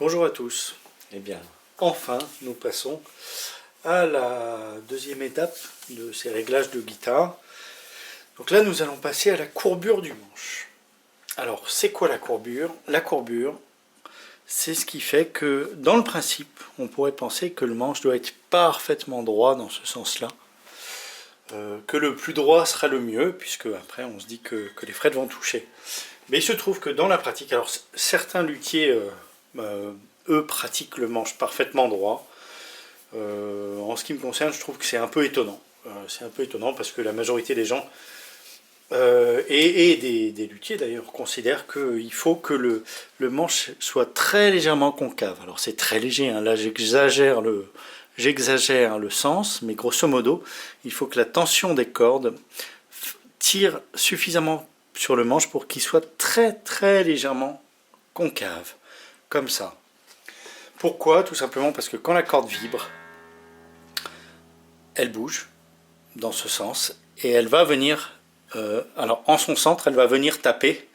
Bonjour à tous. Eh bien, enfin, nous passons à la deuxième étape de ces réglages de guitare. Donc là, nous allons passer à la courbure du manche. Alors, c'est quoi la courbure? La courbure, c'est ce qui fait que, dans le principe, on pourrait penser que le manche doit être parfaitement droit dans ce sens-là. Que le plus droit sera le mieux, puisque après, on se dit que les frettes vont toucher. Mais il se trouve que dans la pratique, alors certains luthiers, eux, pratiquent le manche parfaitement droit. En ce qui me concerne, je trouve que c'est un peu étonnant. C'est un peu étonnant parce que la majorité des gens, et des luthiers d'ailleurs, considèrent qu'il faut que le manche soit très légèrement concave. Alors c'est très léger, hein. Là j'exagère le sens, mais grosso modo, il faut que la tension des cordes tire suffisamment sur le manche pour qu'il soit très très légèrement concave, comme ça. Pourquoi? Tout simplement parce que quand la corde vibre, elle bouge dans ce sens et elle va venir, alors en son centre, elle va venir taper.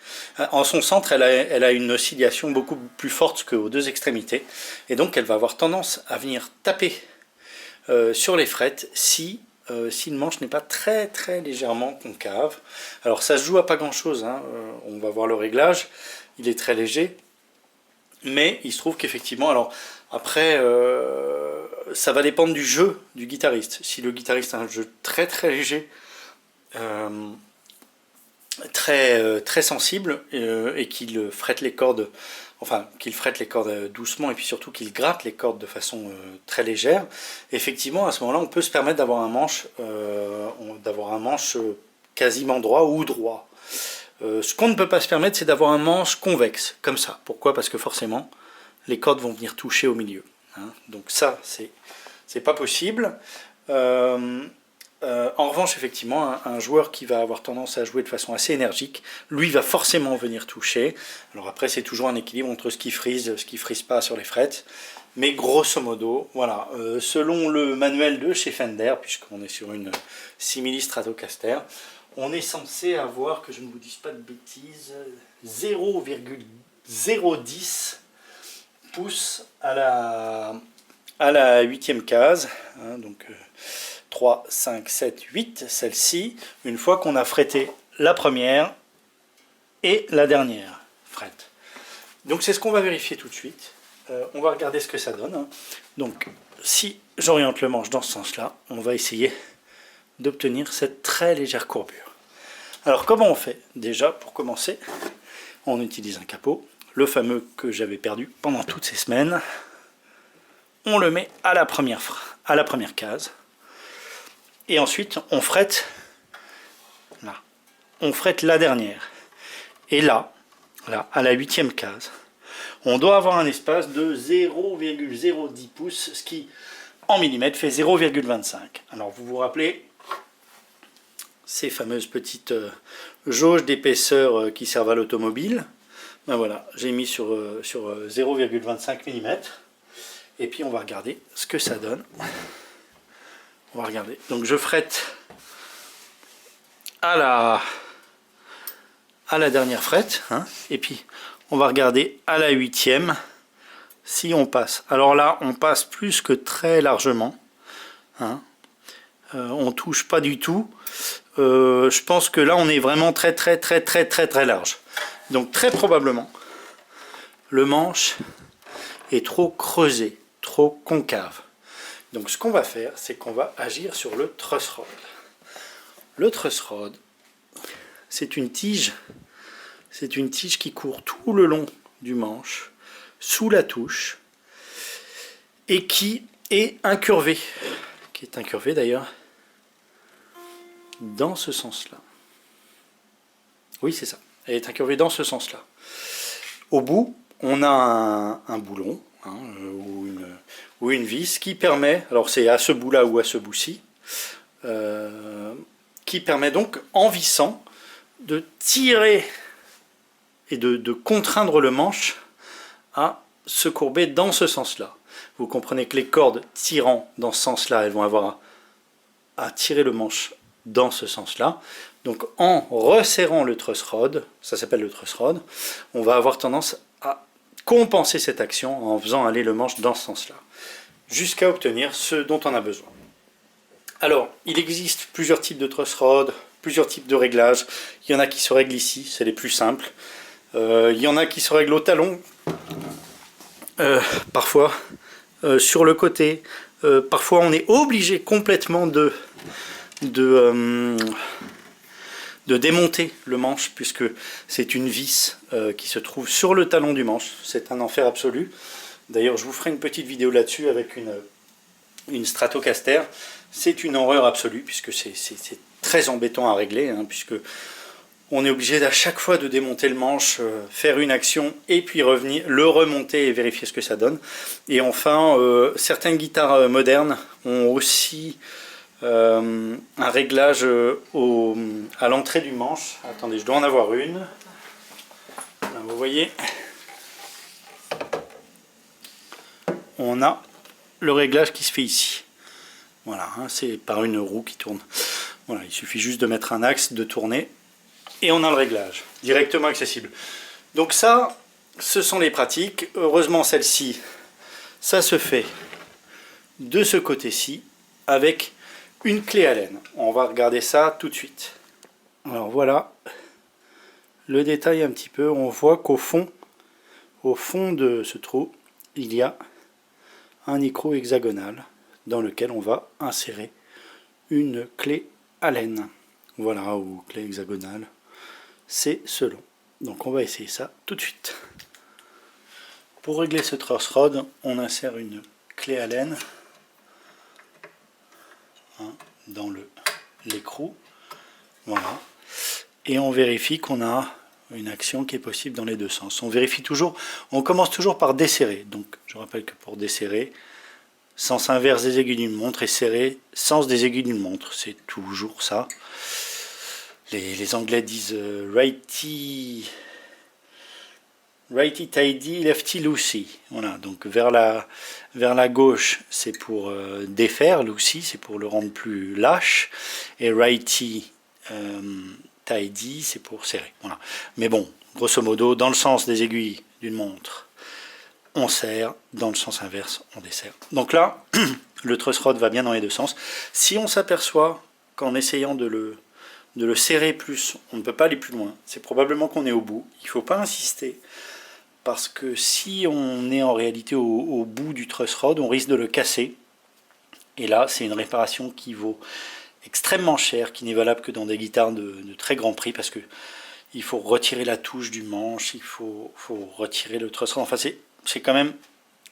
En son centre, elle a une oscillation beaucoup plus forte qu'aux deux extrémités et donc elle va avoir tendance à venir taper sur les frettes si le manche n'est pas très très légèrement concave. Alors ça se joue à pas grand chose, hein. On va voir le réglage, il est très léger, mais il se trouve qu'effectivement, alors après ça va dépendre du jeu du guitariste. Si le guitariste a un jeu très très léger, très sensible, et qu'il frette les cordes, enfin qu'il frette les cordes doucement et puis surtout qu'il gratte les cordes de façon très légère, effectivement à ce moment-là on peut se permettre d'avoir un manche, quasiment droit ou droit. Ce qu'on ne peut pas se permettre, c'est d'avoir un manche convexe, comme ça. Pourquoi? Parce que forcément les cordes vont venir toucher au milieu, hein. Donc ça c'est pas possible. En revanche, effectivement, un joueur qui va avoir tendance à jouer de façon assez énergique, lui va forcément venir toucher. Alors après, c'est toujours un équilibre entre ce qui frise pas sur les frettes. Mais grosso modo, voilà, selon le manuel de chez Fender, puisqu'on est sur une Simili Stratocaster, on est censé avoir, que je ne vous dise pas de bêtises, 0,010 pouces à la 8e case, hein, donc 3, 5, 7, 8, celle-ci, une fois qu'on a fretté la première et la dernière frette. Donc c'est ce qu'on va vérifier tout de suite. On va regarder ce que ça donne, hein. Donc si j'oriente le manche dans ce sens-là, on va essayer d'obtenir cette très légère courbure. Alors comment on fait? Déjà, pour commencer, on utilise un capot, le fameux que j'avais perdu pendant toutes ces semaines. On le met à la première case. Et ensuite, on frette là. On frette la dernière. Et là, à la 8e case, on doit avoir un espace de 0,010 pouces, ce qui, en millimètres, fait 0,25. Alors, vous vous rappelez ces fameuses petites jauges d'épaisseur qui servent à l'automobile? Ben voilà, j'ai mis sur 0,25 mm. Et puis, on va regarder ce que ça donne. On va regarder. Donc je frette à la dernière frette, hein, et puis on va regarder à la 8e si on passe. Alors là, on passe plus que très largement, hein. On touche pas du tout. Je pense que là, on est vraiment très large. Donc très probablement, le manche est trop creusé, trop concave. Donc ce qu'on va faire, c'est qu'on va agir sur le truss rod. Le truss rod, c'est une tige qui court tout le long du manche, sous la touche, et qui est incurvée, d'ailleurs dans ce sens-là. Oui, c'est ça. Elle est incurvée dans ce sens-là. Au bout, on a un boulon, hein, ou une vis qui permet, alors c'est à ce bout-là ou à ce bout-ci, qui permet donc, en vissant, de tirer et de contraindre le manche à se courber dans ce sens-là. Vous comprenez que les cordes tirant dans ce sens-là, elles vont avoir à tirer le manche dans ce sens-là. Donc en resserrant le truss rod, ça s'appelle le truss rod, on va avoir tendance à compenser cette action en faisant aller le manche dans ce sens-là, jusqu'à obtenir ce dont on a besoin. Alors, il existe plusieurs types de truss rod, plusieurs types de réglages. Il y en a qui se règlent ici, c'est les plus simples. Il y en a qui se règlent au talon, parfois sur le côté. Parfois, on est obligé complètement de démonter le manche, puisque c'est une vis qui se trouve sur le talon du manche. C'est un enfer absolu. D'ailleurs, je vous ferai une petite vidéo là-dessus avec une Stratocaster. C'est une horreur absolue, puisque c'est très embêtant à régler, hein, puisque on est obligé à chaque fois de démonter le manche, faire une action, et puis revenir, le remonter et vérifier ce que ça donne. Et enfin, certaines guitares modernes ont aussi un réglage à l'entrée du manche. Attendez, je dois en avoir une. Là, vous voyez, on a le réglage qui se fait ici. Voilà, hein, c'est par une roue qui tourne. Voilà, il suffit juste de mettre un axe, de tourner, et on a le réglage directement accessible. Donc ça, ce sont les pratiques. Heureusement, celle-ci, ça se fait de ce côté-ci avec une clé Allen. On va regarder ça tout de suite. Alors voilà le détail un petit peu. On voit qu'au fond de ce trou, il y a un écrou hexagonal dans lequel on va insérer une clé Allen. Voilà, ou clé hexagonale, c'est selon. Donc on va essayer ça tout de suite. Pour régler ce truss rod, on insère une clé Allen dans l'écrou. Voilà. Et on vérifie qu'on a une action qui est possible dans les deux sens. On vérifie toujours, on commence toujours par desserrer. Donc je rappelle que pour desserrer, sens inverse des aiguilles d'une montre, et serrer, sens des aiguilles d'une montre. C'est toujours ça. Les Anglais disent righty tidy, lefty loosey. Voilà, donc vers la gauche, c'est pour défaire, loosey, c'est pour le rendre plus lâche, et righty tidy, c'est pour serrer. Voilà. Mais bon, grosso modo, dans le sens des aiguilles d'une montre, on serre, dans le sens inverse, on desserre. Donc là, le truss rod va bien dans les deux sens. Si on s'aperçoit qu'en essayant de le serrer plus, on ne peut pas aller plus loin, c'est probablement qu'on est au bout. Il ne faut pas insister, parce que si on est en réalité au bout du truss rod, on risque de le casser. Et là, c'est une réparation qui vaut extrêmement cher, qui n'est valable que dans des guitares de très grand prix, parce que il faut retirer la touche du manche, il faut retirer le truss rod. Enfin, c'est quand même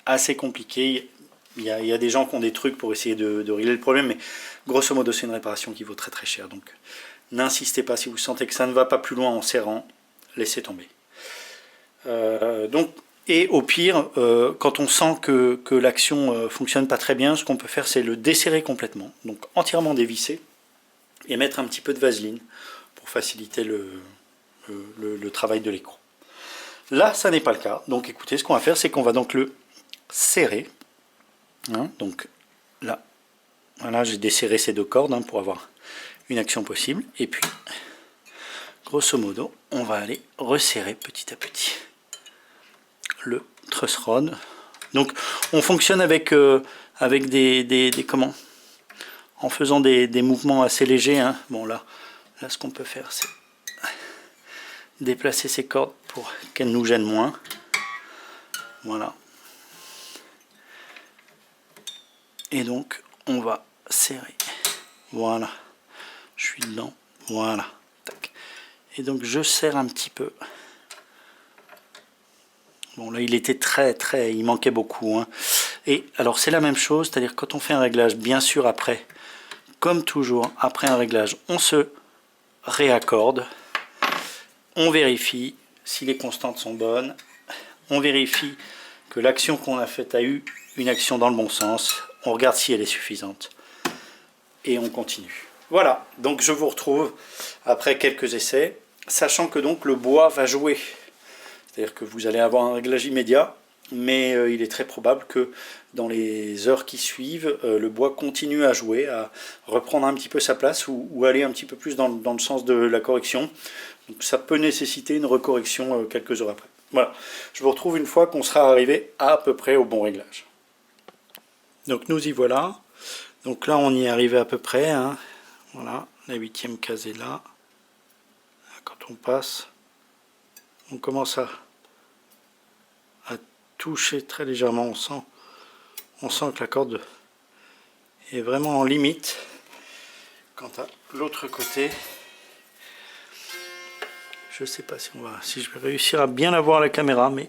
assez compliqué. Il y a des gens qui ont des trucs pour essayer de régler le problème, mais grosso modo, c'est une réparation qui vaut très très cher. Donc, n'insistez pas si vous sentez que ça ne va pas plus loin en serrant, laissez tomber. Et au pire, quand on sent que l'action fonctionne pas très bien, ce qu'on peut faire, c'est le desserrer complètement, donc entièrement dévisser, et mettre un petit peu de vaseline pour faciliter le travail de l'écrou. Là, ça n'est pas le cas. Donc écoutez, ce qu'on va faire, c'est qu'on va donc le serrer. Hein, donc là, voilà, j'ai desserré ces deux cordes, hein, pour avoir une action possible. Et puis, grosso modo, on va aller resserrer petit à petit le truss rod. Donc on fonctionne avec comment, en faisant des mouvements assez légers, hein. Bon là ce qu'on peut faire, c'est déplacer ces cordes pour qu'elles nous gênent moins. Voilà. Et donc on va serrer. Voilà. Je suis dedans. Voilà. Tac. Et donc je serre un petit peu. Bon là il était il manquait beaucoup, hein. Et alors c'est la même chose, c'est-à-dire quand on fait un réglage, bien sûr après, comme toujours, après un réglage, on se réaccorde, on vérifie si les constantes sont bonnes, on vérifie que l'action qu'on a faite a eu une action dans le bon sens, on regarde si elle est suffisante, et on continue. Voilà, donc je vous retrouve après quelques essais, sachant que donc le bois va jouer. C'est-à-dire que vous allez avoir un réglage immédiat, mais il est très probable que dans les heures qui suivent, le bois continue à jouer, à reprendre un petit peu sa place ou aller un petit peu plus dans le sens de la correction. Donc ça peut nécessiter une recorrection quelques heures après. Voilà, je vous retrouve une fois qu'on sera arrivé à peu près au bon réglage. Donc nous y voilà. Donc là on y est arrivé à peu près, hein. Voilà, la 8e case est là. Quand on passe, on commence à toucher très légèrement, on sent que la corde est vraiment en limite. Quant à l'autre côté, je sais pas si je vais réussir à bien la voir à la caméra, mais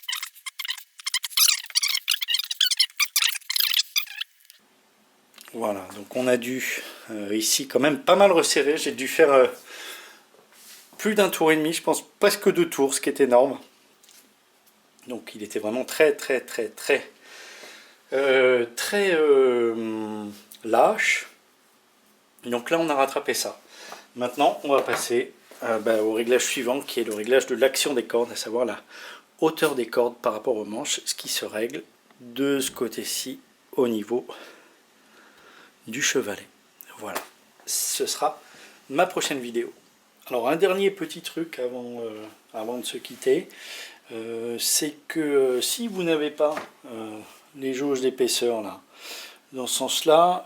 voilà, donc on a dû ici quand même pas mal resserrer. J'ai dû faire plus d'un tour et demi, je pense presque 2 tours, ce qui est énorme. Donc il était vraiment très lâche. Donc là on a rattrapé ça. Maintenant on va passer au réglage suivant, qui est le réglage de l'action des cordes, à savoir la hauteur des cordes par rapport aux manches, ce qui se règle de ce côté-ci au niveau du chevalet. Voilà, ce sera ma prochaine vidéo. Alors un dernier petit truc avant de se quitter, c'est que si vous n'avez pas les jauges d'épaisseur là, dans ce sens-là,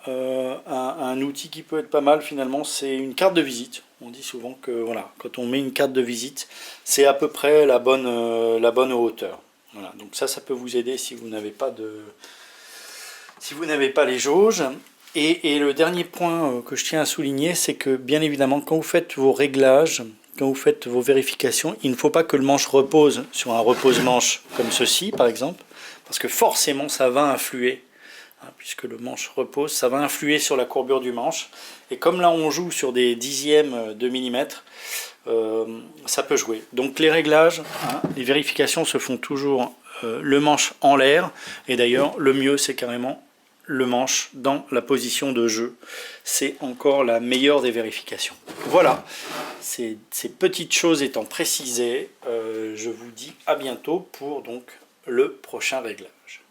un outil qui peut être pas mal finalement, c'est une carte de visite. On dit souvent que voilà, quand on met une carte de visite, c'est à peu près la bonne hauteur. Voilà, donc ça peut vous aider si vous n'avez pas les jauges. Et le dernier point que je tiens à souligner, c'est que bien évidemment, quand vous faites vos réglages, quand vous faites vos vérifications, il ne faut pas que le manche repose sur un repose-manche comme ceci, par exemple, parce que forcément, ça va influer, hein, puisque le manche repose, ça va influer sur la courbure du manche. Et comme là, on joue sur des dixièmes de millimètre, ça peut jouer. Donc les réglages, hein, les vérifications se font toujours le manche en l'air. Et d'ailleurs, le mieux, c'est carrément le manche dans la position de jeu. C'est encore la meilleure des vérifications. Voilà, ces petites choses étant précisées, je vous dis à bientôt pour donc le prochain réglage.